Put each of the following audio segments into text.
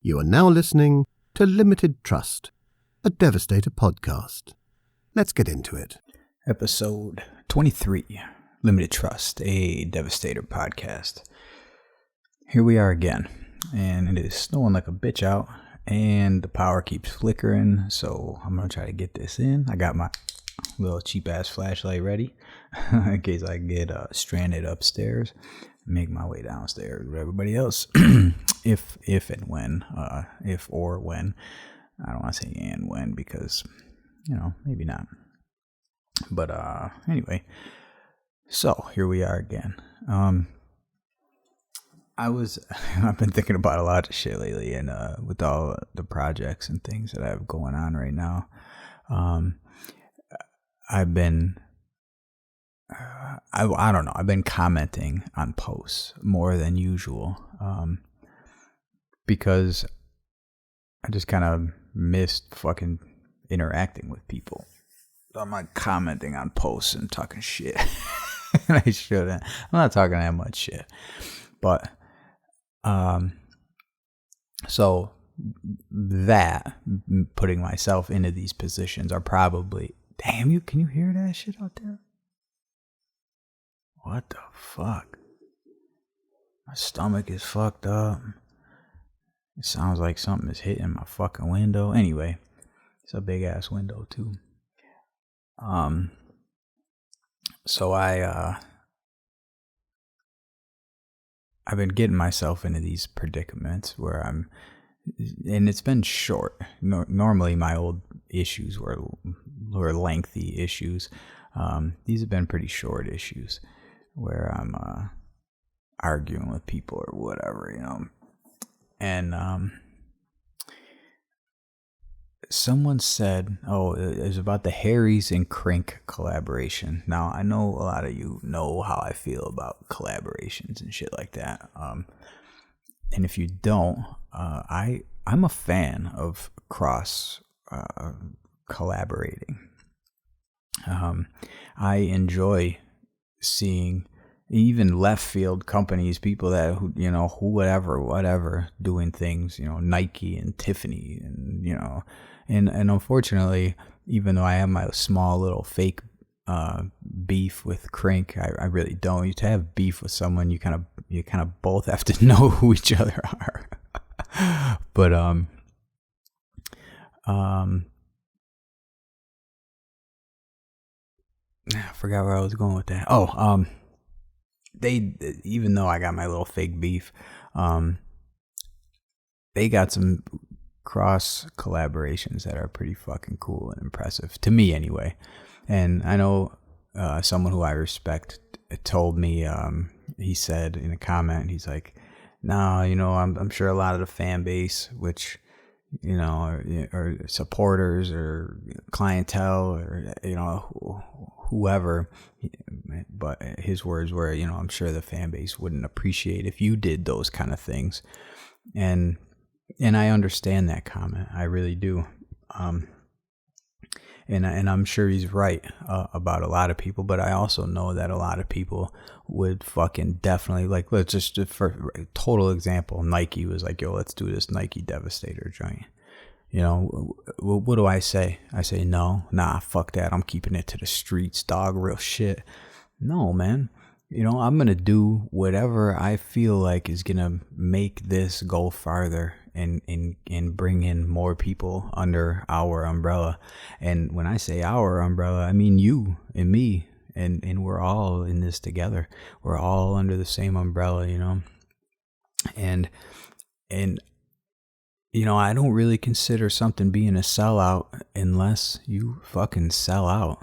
You are now listening to Limited Trust, a Devastator podcast. Let's get into it. Episode 23, Limited Trust, a Devastator podcast. Here we are again, and it is snowing like a bitch out, and the power keeps flickering, so I'm going to try to get this in. I got my little cheap-ass flashlight ready in case I get stranded upstairs. Make my way downstairs with everybody else, if and when, if or when. I don't want to say and when because, maybe not. But anyway, so here we are again. I've been thinking about a lot of shit lately, and with all the projects and things that I have going on right now, I've been. I don't know. I've been commenting on posts more than usual because I just kind of missed fucking interacting with people. So I'm like commenting on posts and talking shit. And I shouldn't. I'm not talking that much shit. But so that putting myself into these positions are probably can you hear that shit out there? What the fuck? My stomach is fucked up. It sounds like something is hitting my fucking window. Anyway, it's a big ass window too. So I've been getting myself into these predicaments where and it's been short. Normally my old issues were lengthy issues. These have been pretty short issues where I'm arguing with people or whatever, And someone said, it was about the Harry's and Crink collaboration. Now, I know a lot of you know how I feel about collaborations and shit like that. And if you don't, I'm a fan of cross collaborating. I enjoy seeing even left field companies, people that whatever doing things, Nike and Tiffany and unfortunately, even though I have my small little fake beef with Crink, I really don't. To have beef with someone, you kind of both have to know who each other are. But I forgot where I was going with that. They, even though I got my little fake beef, they got some cross collaborations that are pretty fucking cool and impressive to me anyway. And I know someone who I respect told me, he said in a comment, he's like, "No, I'm sure a lot of the fan base, which or supporters or clientele or whoever," but his words were, I'm sure the fan base wouldn't appreciate if you did those kind of things, and I understand that comment. I really do. And I'm sure he's right about a lot of people, but I also know that a lot of people would fucking definitely, like, let's just, for a total example, Nike was like, "Yo, let's do this Nike Devastator joint." What do I say? I say, nah, fuck that. I'm keeping it to the streets, dog, real shit. No, man. I'm going to do whatever I feel like is going to make this go farther and bring in more people under our umbrella. And when I say our umbrella, I mean you and me, and we're all in this together. We're all under the same umbrella, And I don't really consider something being a sellout unless you fucking sell out.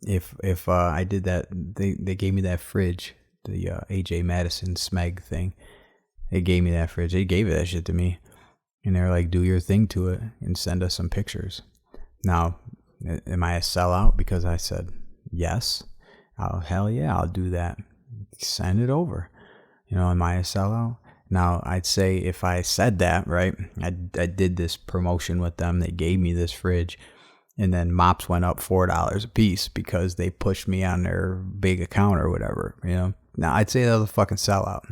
If I did that, they gave me that fridge, the AJ Madison Smeg thing. They gave me that fridge. They gave that shit to me, and they were like, "Do your thing to it and send us some pictures." Now, am I a sellout because I said yes? Hell yeah, I'll do that. Send it over. Am I a sellout? Now, I'd say if I said that, right, I did this promotion with them. They gave me this fridge, and then mops went up $4 a piece because they pushed me on their big account or whatever, Now, I'd say that was a fucking sellout.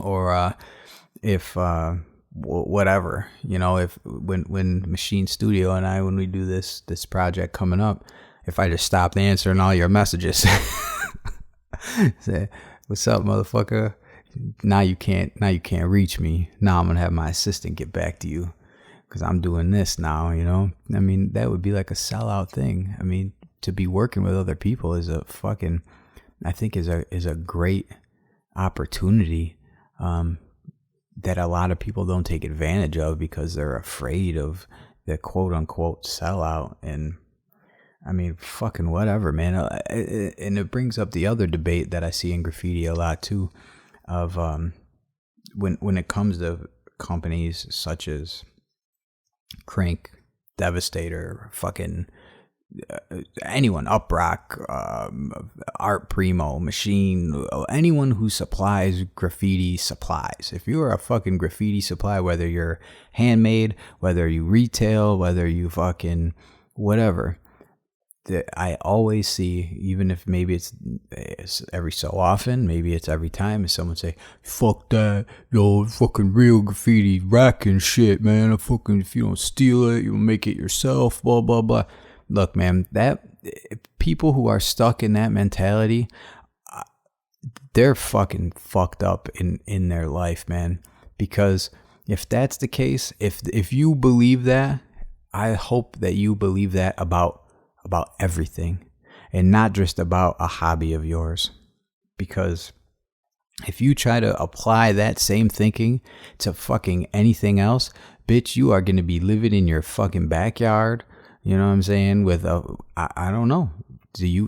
or if whatever, you know, if when Machine Studio and I, when we do this project coming up, if I just stopped answering all your messages, say, what's up, motherfucker? Now you can't reach me. Now I'm gonna have my assistant get back to you because I'm doing this now, you know. I mean, that would be like a sellout thing. I mean, to be working with other people is a fucking, I think is a great opportunity that a lot of people don't take advantage of because they're afraid of the quote unquote sellout. And I mean, fucking whatever, man. And it brings up the other debate that I see in graffiti a lot too, of when it comes to companies such as Crank, Devastator, fucking anyone, Uprock, Art Primo, Machine, anyone who supplies graffiti supplies. If you are a fucking graffiti supply, whether you're handmade, whether you retail, whether you fucking whatever, that I always see, even if maybe it's every so often, maybe it's every time, is someone say, fuck that, yo, fucking real graffiti, racking shit, man. If you don't steal it, you'll make it yourself, blah, blah, blah. Look, man, that people who are stuck in that mentality, they're fucking fucked up in their life, man. Because if that's the case, if you believe that, I hope that you believe that about everything and not just about a hobby of yours. Because if you try to apply that same thinking to fucking anything else, bitch, you are going to be living in your fucking backyard. You know what I'm saying? With I don't know. Do you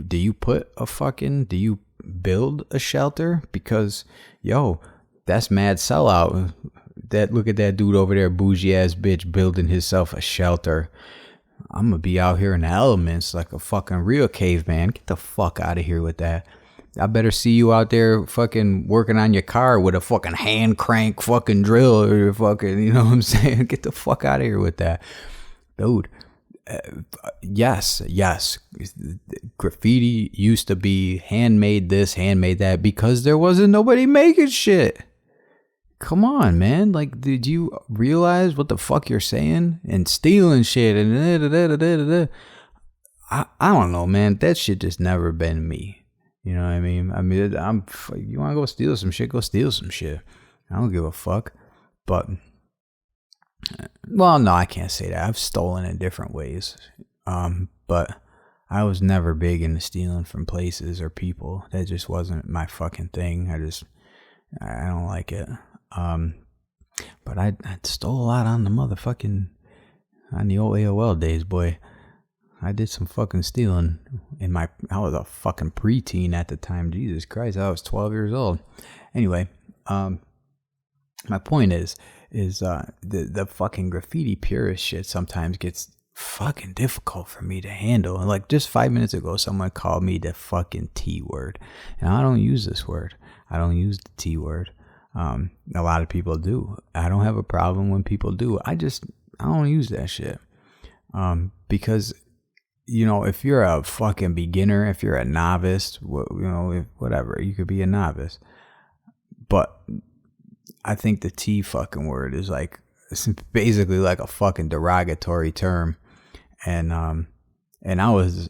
build a shelter? Because yo, that's mad sellout. Look at that dude over there, bougie ass bitch, building himself a shelter. I'm gonna be out here in the elements like a fucking real caveman. Get the fuck out of here with that. I better see you out there fucking working on your car with a fucking hand crank fucking drill or your fucking, you know what I'm saying? Get the fuck out of here with that. Dude. Yes. Graffiti used to be handmade this, handmade that, because there wasn't nobody making shit. Come on, man. Like, did you realize what the fuck you're saying? And stealing shit and I don't know, man. That shit just never been me. You know what I mean? You want to go steal some shit? Go steal some shit. I don't give a fuck. But well, no, I can't say that. I've stolen in different ways. But I was never big into stealing from places or people. That just wasn't my fucking thing. I don't like it. But I stole a lot on the old AOL days, boy. I did some fucking stealing I was a fucking preteen at the time. Jesus Christ, I was 12 years old. Anyway, my point is the fucking graffiti purist shit sometimes gets fucking difficult for me to handle. And like just 5 minutes ago, someone called me the fucking T word. And I don't use this word. I don't use the T word. A lot of people do. I don't have a problem when people do. I don't use that shit. Because, you know, if you're a fucking beginner, if you're a novice, whatever, you could be a novice. But I think the T fucking word is like, it's basically like a fucking derogatory term. And I was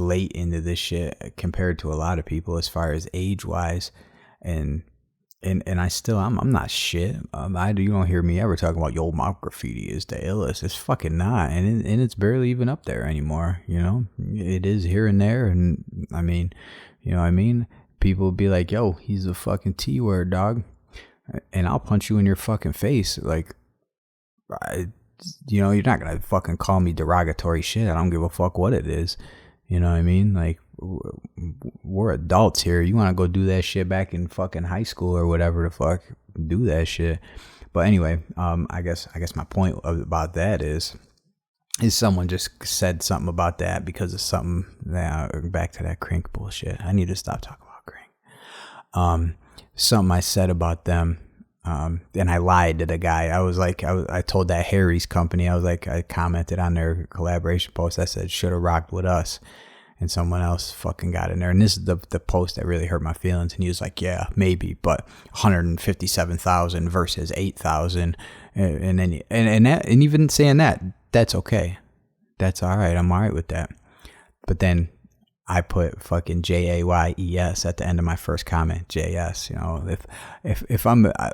late into this shit compared to a lot of people as far as age wise. And I'm not shit. You don't hear me ever talking about, yo, my graffiti is the illest. It's fucking not. And it's barely even up there anymore. You know, it is here and there. And I mean, you know what I mean? People be like, yo, he's a fucking T word, dog. And I'll punch you in your fucking face. Like, you're not going to fucking call me derogatory shit. I don't give a fuck what it is. You know what I mean? Like, we're adults here. You want to go do that shit back in fucking high school or whatever the fuck, do that shit. But anyway, I guess my point about that is someone just said something about that because of something that, back to that Crank bullshit. I need to stop talking about Crank. Something I said about them, and I lied to the guy. I was like, I told that Harry's company, I commented on their collaboration post. I said, should have rocked with us. and someone else fucking got in there. And this is the post that really hurt my feelings. And he was like, yeah, maybe, but 157,000 versus 8,000. And then, and even saying that, that's okay. That's all right. I'm all right with that. But then I put fucking JAYES at the end of my first comment, JS. You know,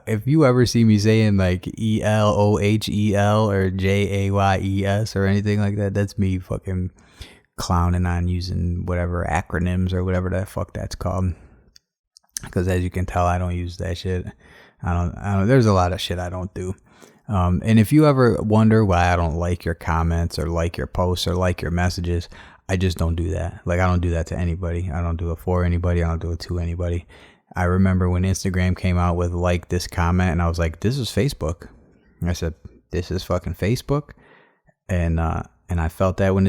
if you ever see me saying like ELOHEL or JAYES or anything like that, that's me fucking clowning on using whatever acronyms or whatever the fuck that's called. Because as you can tell, I don't use that shit. I don't. There's a lot of shit I don't do. And if you ever wonder why I don't like your comments or like your posts or like your messages, I just don't do that. Like, I don't do that to anybody. I don't do it for anybody. I don't do it to anybody. I remember when Instagram came out with like this comment, and I was like, this is Facebook. And I said, this is fucking Facebook. And I felt that when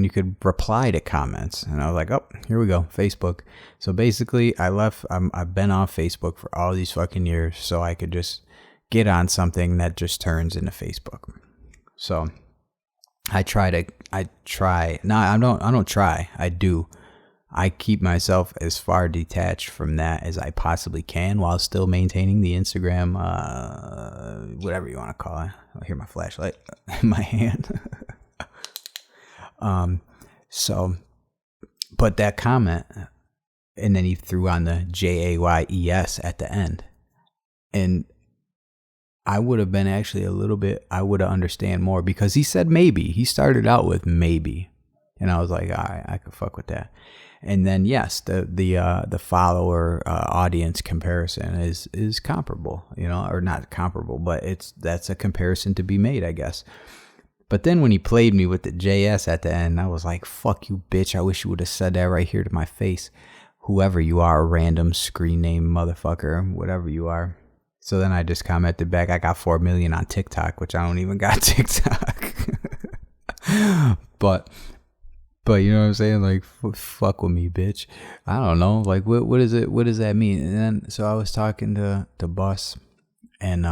you could reply to comments, and I was like, oh, here we go, Facebook. So basically I've been off Facebook for all these fucking years so I could just get on something that just turns into Facebook. So I do. I keep myself as far detached from that as I possibly can while still maintaining the Instagram, whatever you want to call it. I hear my flashlight in my hand. But that comment, and then he threw on the JAYES at the end. And I would have been actually I would have understand more, because he said maybe. He started out with maybe. And I was like, all right, I could fuck with that. And then, yes, the follower audience comparison is comparable, you know, or not comparable, but that's a comparison to be made, I guess. But then when he played me with the JS at the end, I was like, fuck you, bitch. I wish you would have said that right here to my face. Whoever you are, random screen name motherfucker, whatever you are. So then I just commented back, I got 4 million on TikTok, which I don't even got TikTok. But you know what I'm saying? Like, fuck with me, bitch. I don't know. Like, what is it? What does that mean? And then, so I was talking to Bus, and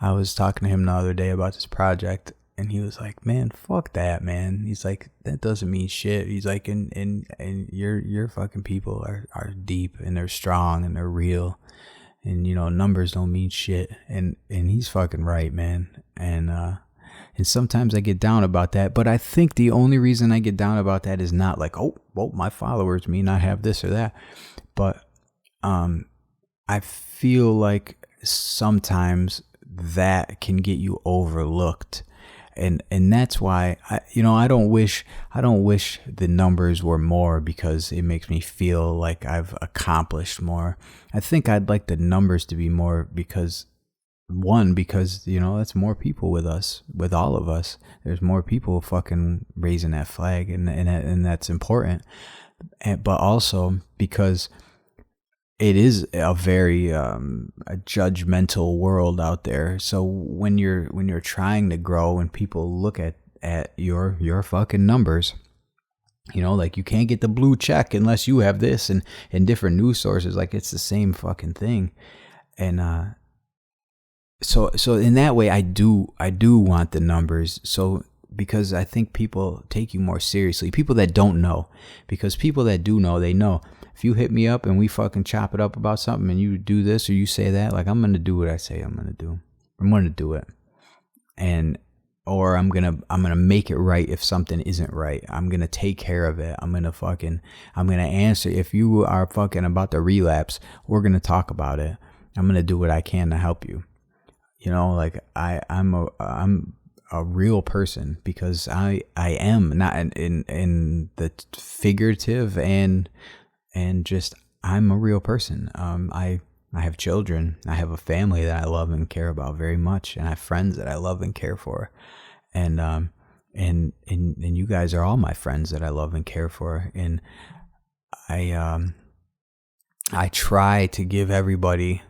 I was talking to him the other day about this project, and he was like, man, fuck that, man. He's like, that doesn't mean shit. He's like, and your fucking people are deep, and they're strong, and they're real. And, you know, numbers don't mean shit. And he's fucking right, man. And sometimes I get down about that. But I think the only reason I get down about that is not like, oh, well, my followers mean I have this or that. But I feel like sometimes that can get you overlooked. And that's why I don't wish the numbers were more, because it makes me feel like I've accomplished more. I think I'd like the numbers to be more because you know, that's more people with us, with all of us. There's more people fucking raising that flag, and that's important. But also because it is a very a judgmental world out there. So when you're trying to grow, and people look at your fucking numbers, you know, like, you can't get the blue check unless you have this, and different news sources, like, it's the same fucking thing. And so in that way, I do want the numbers. So, because I think people take you more seriously, people that don't know, because people that do know, they know. If you hit me up and we fucking chop it up about something, and you do this or you say that, like, I'm going to do what I say I'm going to do. I'm going to do it. Or I'm going to make it right if something isn't right. I'm going to take care of it. I'm going to answer. If you are fucking about to relapse, we're going to talk about it. I'm going to do what I can to help you. You know, like, I'm a real person, because I am not in the figurative, and just, I'm a real person. I have children. I have a family that I love and care about very much, and I have friends that I love and care for, and you guys are all my friends that I love and care for. And I try to give everybody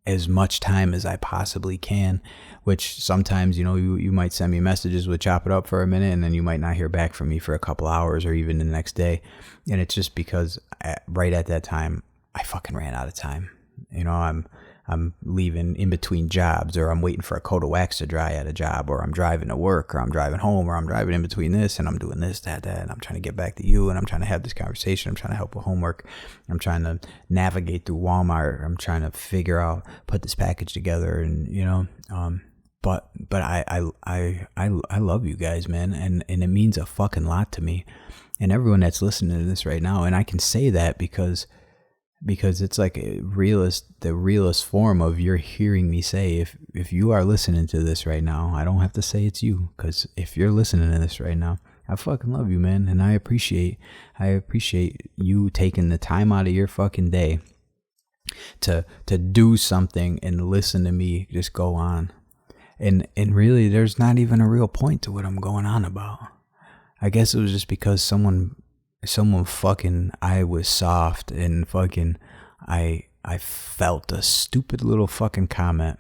as much time as I possibly can, which sometimes, you know, you might send me messages with chop it up for a minute, and then you might not hear back from me for a couple hours or even the next day. And it's just because right at that time, I fucking ran out of time. You know, I'm leaving in between jobs, or I'm waiting for a coat of wax to dry at a job, or I'm driving to work, or I'm driving home, or I'm driving in between this, and I'm doing this, that, and I'm trying to get back to you, and I'm trying to have this conversation. I'm trying to help with homework. I'm trying to navigate through Walmart. I'm trying to figure out, put this package together, and you know, but I love you guys, man, and it means a fucking lot to me, and everyone that's listening to this right now, and I can say that because it's like the realest form of you're hearing me say, if you are listening to this right now, I don't have to say it's you, because if you're listening to this right now, I fucking love you, man, and I appreciate you taking the time out of your fucking day to do something and listen to me just go on, and really there's not even a real point to what I'm going on about. I guess it was just because someone fucking, I was soft, and fucking I felt a stupid little fucking comment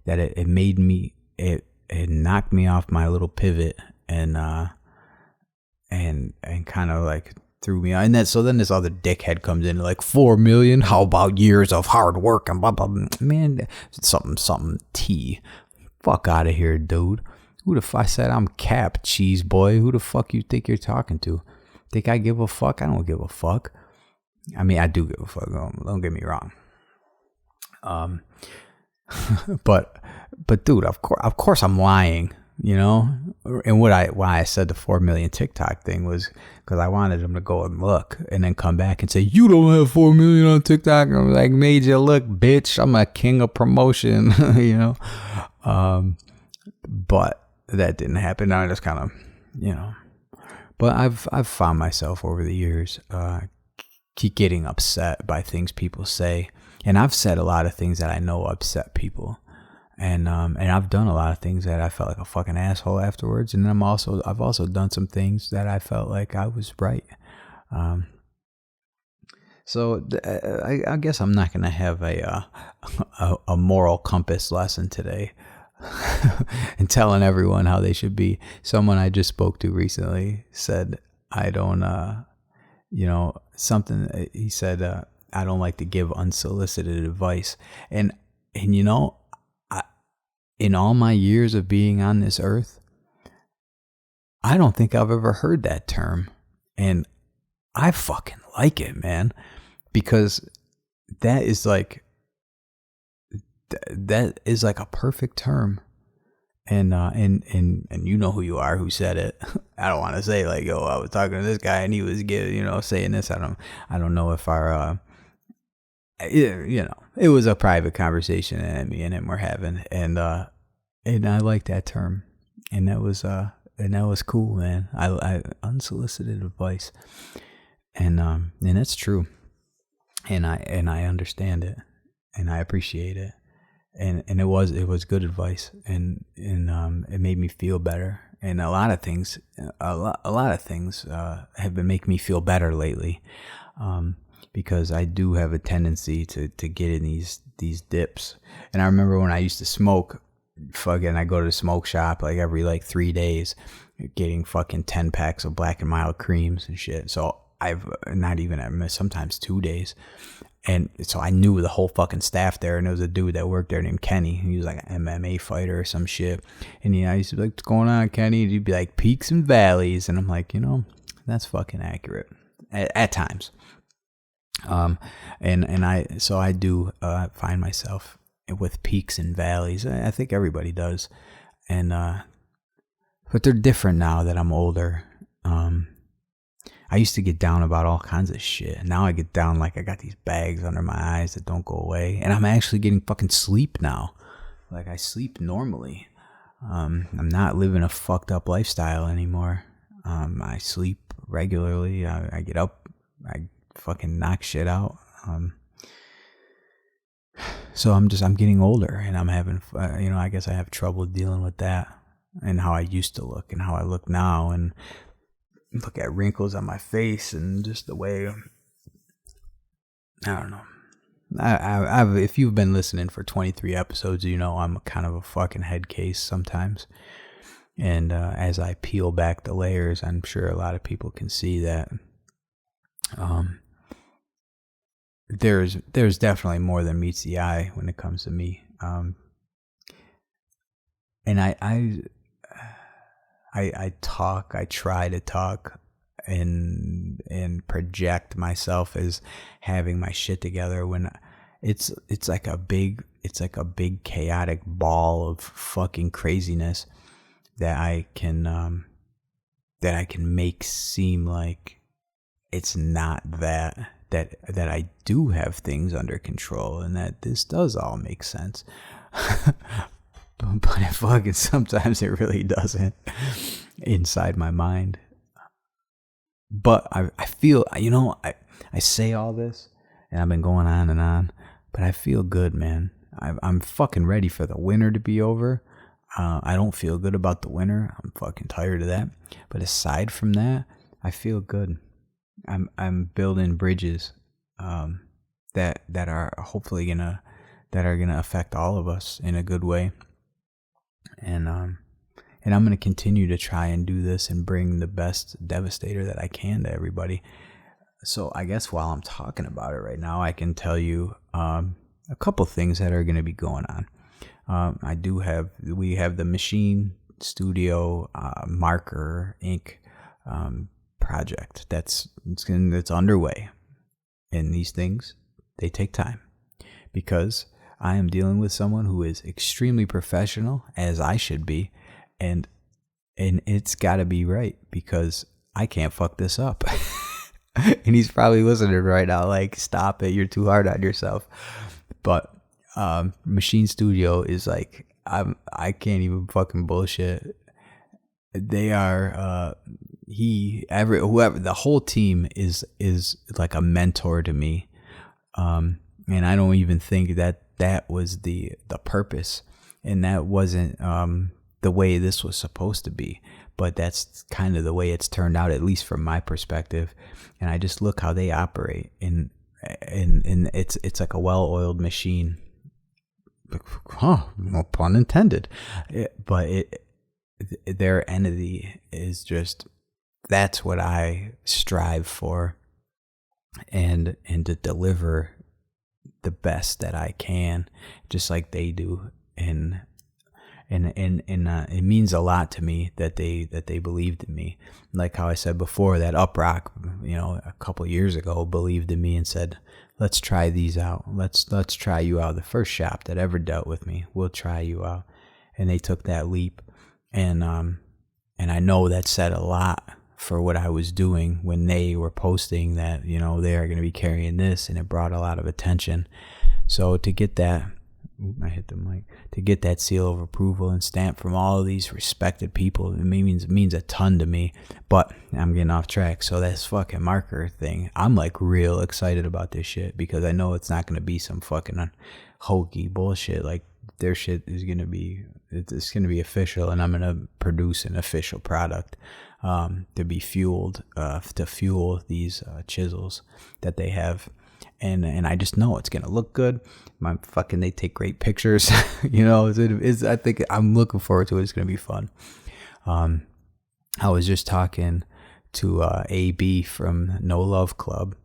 that it made me, it knocked me off my little pivot, and kind of like threw me on. And so then this other dickhead comes in like, 4 million, how about years of hard work and blah blah blah. Man, something T. Fuck out of here, dude. Who the fuck? I said I'm Cap, cheese boy. Who the fuck you think you're talking to? Think I give a fuck? I don't give a fuck. I mean, I do give a fuck. Don't get me wrong. But dude, of course I'm lying, you know. And why I said the 4 million TikTok thing was because I wanted them to go and look, and then come back and say, you don't have 4 million on TikTok. And I'm like, made you look, bitch. I'm a king of promotion, you know. But that didn't happen. I just kind of, you know. But I've found myself over the years keep getting upset by things people say, and I've said a lot of things that I know upset people, and I've done a lot of things that I felt like a fucking asshole afterwards, and I've also done some things that I felt like I was right. So I guess I'm not gonna have a moral compass lesson today. And telling everyone how they should be. Someone I just spoke to recently said, I don't, you know, something, he said, I don't like to give unsolicited advice. And you know, in all my years of being on this earth, I don't think I've ever heard that term. And I fucking like it, man, because that is like a perfect term. And you know who you are, who said it. I don't want to say like, yo, I was talking to this guy and he was saying this. I don't know if our, you know, it was a private conversation that me and him were having, and I like that term, and that was cool, man. I unsolicited advice, and that's true, and I understand it, and I appreciate it. And it was good advice, and it made me feel better. And a lot of things have been making me feel better lately, because I do have a tendency to get in these dips. And I remember when I used to smoke, fucking, I go to the smoke shop like every 3 days, getting fucking 10 packs of Black and Mild creams and shit. So I've not even sometimes 2 days. And so I knew the whole fucking staff there, and there was a dude that worked there named Kenny. He was like an MMA fighter or some shit. And I used to be like, what's going on, Kenny? And he'd be like, peaks and valleys. And I'm like, you know, that's fucking accurate at times. So I do find myself with peaks and valleys. I think everybody does. And but they're different now that I'm older. I used to get down about all kinds of shit. Now I get down like I got these bags under my eyes that don't go away. And I'm actually getting fucking sleep now. Like I sleep normally. I'm not living a fucked up lifestyle anymore. I sleep regularly. I get up. I fucking knock shit out. So I'm getting older, and I'm having, I guess I have trouble dealing with that, and how I used to look and how I look now, and look at wrinkles on my face and just the way, I don't know. I've if you've been listening for 23 episodes, you know I'm kind of a fucking head case sometimes. And as I peel back the layers, I'm sure a lot of people can see that there's definitely more than meets the eye when it comes to me. And I try to talk and project myself as having my shit together when it's like a big chaotic ball of fucking craziness that I can make seem like it's not that I do have things under control and that this does all make sense. But it fucking sometimes it really doesn't inside my mind. But I feel, I say all this and I've been going on, but I feel good, man. I'm fucking ready for the winter to be over. I don't feel good about the winter. I'm fucking tired of that. But aside from that, I feel good. I'm building bridges that are hopefully gonna affect all of us in a good way. And I'm gonna continue to try and do this and bring the best Devastator that I can to everybody. So I guess while I'm talking about it right now, I can tell you a couple things that are gonna be going on. We have the Machine Studio marker ink project that's underway, and these things, they take time because I am dealing with someone who is extremely professional, as I should be, and it's got to be right because I can't fuck this up. And he's probably listening right now like, stop it, you're too hard on yourself. But Machine Studio is like, I can't even fucking bullshit. They are whoever the whole team is like a mentor to me, and I don't even think that was the purpose, and that wasn't the way this was supposed to be, but that's kind of the way it's turned out, at least from my perspective. And I just look how they operate, and it's like a well-oiled machine. No pun intended. But their entity is just, that's what I strive for, and to deliver the best that I can, just like they do. And it means a lot to me that they believed in me. Like how I said before, that Uprock, a couple years ago, believed in me and said, let's try these out. Let's try you out. The first shop that ever dealt with me, we'll try you out. And they took that leap. And I know that said a lot for what I was doing when they were posting that, they are going to be carrying this, and it brought a lot of attention. So to get that, I hit the mic, to get that seal of approval and stamp from all of these respected people, it means a ton to me. But I'm getting off track. So this fucking marker thing, I'm like real excited about this shit because I know it's not going to be some fucking hokey bullshit. Like their shit is going to be, it's going to be official, and I'm going to produce an official product to be fueled, to fuel these chisels that they have. And I just know it's going to look good. They take great pictures. I think I'm looking forward to it. It's going to be fun. I was just talking to AB from No Love Club,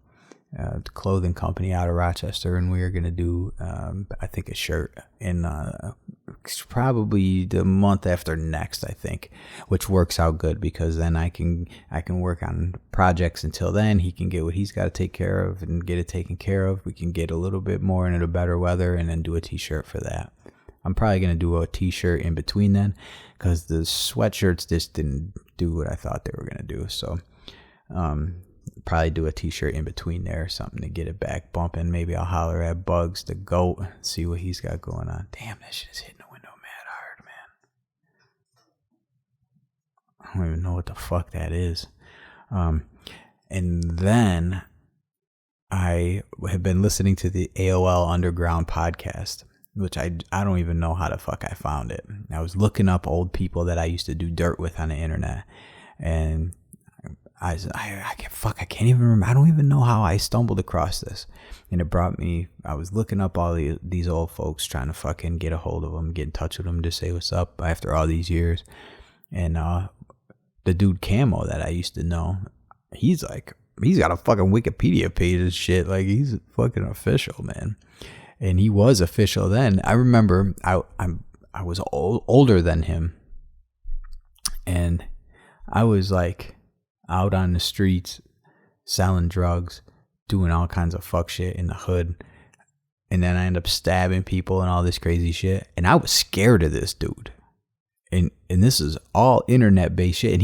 the clothing company out of Rochester, and we are going to do, I think, a shirt in probably the month after next, I think, which works out good because then I can work on projects until then. He can get what he's got to take care of and get it taken care of. We can get a little bit more into better weather and then do a t-shirt for that. I'm probably going to do a t-shirt in between then because the sweatshirts just didn't do what I thought they were going to do. So, probably do a t-shirt in between there or something to get it back bumping. Maybe I'll holler at Bugs, the goat, see what he's got going on. Damn, that shit is hitting the window mad hard, man. I don't even know what the fuck that is. And then I have been listening to the AOL Underground podcast, which I don't even know how the fuck I found it. I was looking up old people that I used to do dirt with on the internet, and I can't even remember. I don't even know how I stumbled across this. And it brought me, I was looking up all these old folks, trying to fucking get a hold of them, get in touch with them to say what's up after all these years. And the dude Camo that I used to know, he's like he's got a fucking Wikipedia page and shit. Like, he's fucking official, man. And he was official then. I remember I was older than him, and I was like out on the streets selling drugs, doing all kinds of fuck shit in the hood. And then I end up stabbing people and all this crazy shit. And I was scared of this dude. And this is all internet based shit. And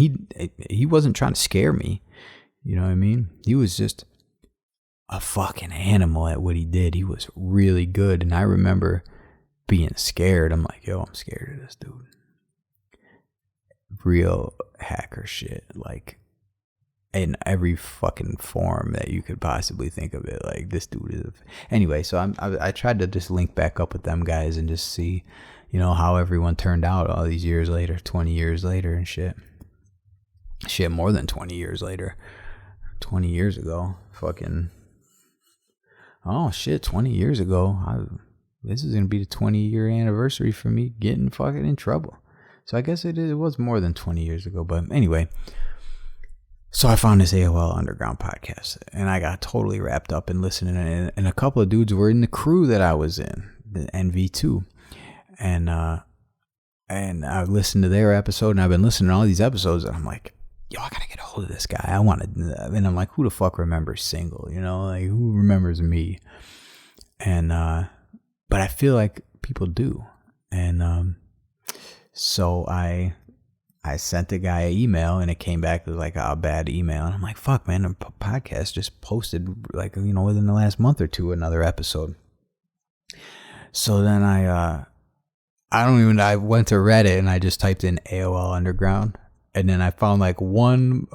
he wasn't trying to scare me. You know what I mean? He was just a fucking animal at what he did. He was really good. And I remember being scared. I'm like, yo, I'm scared of this dude. Real hacker shit. Like, in every fucking form that you could possibly think of it. Like, this dude is... Anyway, so I tried to just link back up with them guys and just see, you know, how everyone turned out all these years later, 20 years later and shit. Shit, more than 20 years later. 20 years ago. Fucking... Oh, shit, 20 years ago. This is going to be the 20-year anniversary for me getting fucking in trouble. So I guess it was more than 20 years ago. But anyway... So I found this AOL Underground podcast, and I got totally wrapped up in listening. And a couple of dudes were in the crew that I was in, the NV2, and I listened to their episode, and I've been listening to all these episodes, and I'm like, yo, I gotta get a hold of this guy. I want to, and I'm like, who the fuck remembers Single? You know, like, who remembers me? And but I feel like people do, and so I sent the guy an email, and it came back as like a bad email. And I'm like, fuck, man, the podcast just posted, like, you know, within the last month or two, another episode. So then I went to Reddit and I just typed in AOL Underground. And then I found like one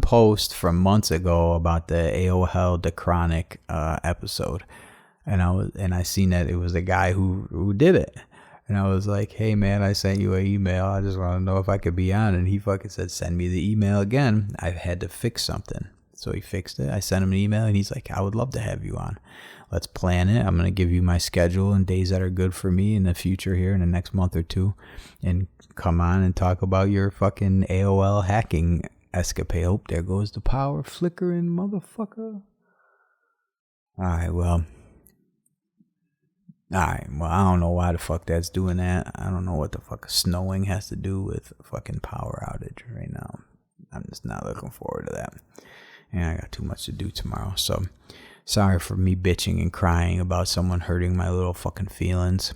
post from months ago about the AOL The Chronic episode. And I seen that it was the guy who did it. And I was like, hey, man, I sent you an email. I just want to know if I could be on. And he fucking said, send me the email again. I had to fix something. So he fixed it. I sent him an email, and he's like, I would love to have you on. Let's plan it. I'm going to give you my schedule and days that are good for me in the future here in the next month or two. And come on and talk about your fucking AOL hacking escapade. Oh, there goes the power flickering, motherfucker. All right, well, I don't know why the fuck that's doing that. I don't know what the fuck snowing has to do with a fucking power outage right now. I'm just not looking forward to that. And I got too much to do tomorrow. So, sorry for me bitching and crying about someone hurting my little fucking feelings.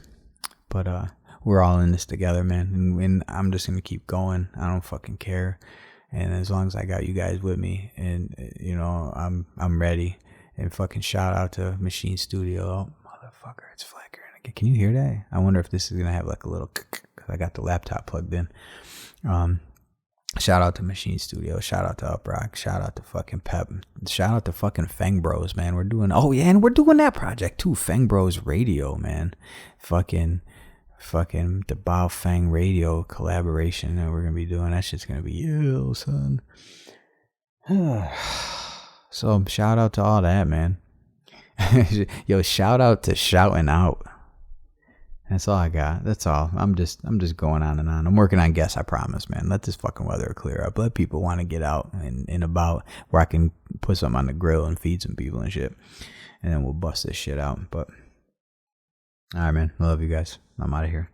But, we're all in this together, man. And I'm just going to keep going. I don't fucking care. And as long as I got you guys with me, and, you know, I'm ready. And fucking shout out to Machine Studio. Oh, motherfucker, it's flackering again. Can you hear that? I wonder if this is gonna have like a little, because I got the laptop plugged in. Shout out to Machine Studio. Shout out to Uprock. Shout out to fucking Pep. Shout out to fucking Fang Bros, man. We're doing that project too. Fang Bros Radio, man. Fucking the Bao Fang Radio collaboration that we're gonna be doing. That shit's gonna be ill, son. So shout out to all that, man. Yo, shout out to shouting out. That's all I got. That's all. I'm just going on and on. I'm working on guests, I promise, man. Let this fucking weather clear up. Let people want to get out and about where I can put something on the grill and feed some people and shit. And then we'll bust this shit out. But all right, man. I love you guys. I'm out of here.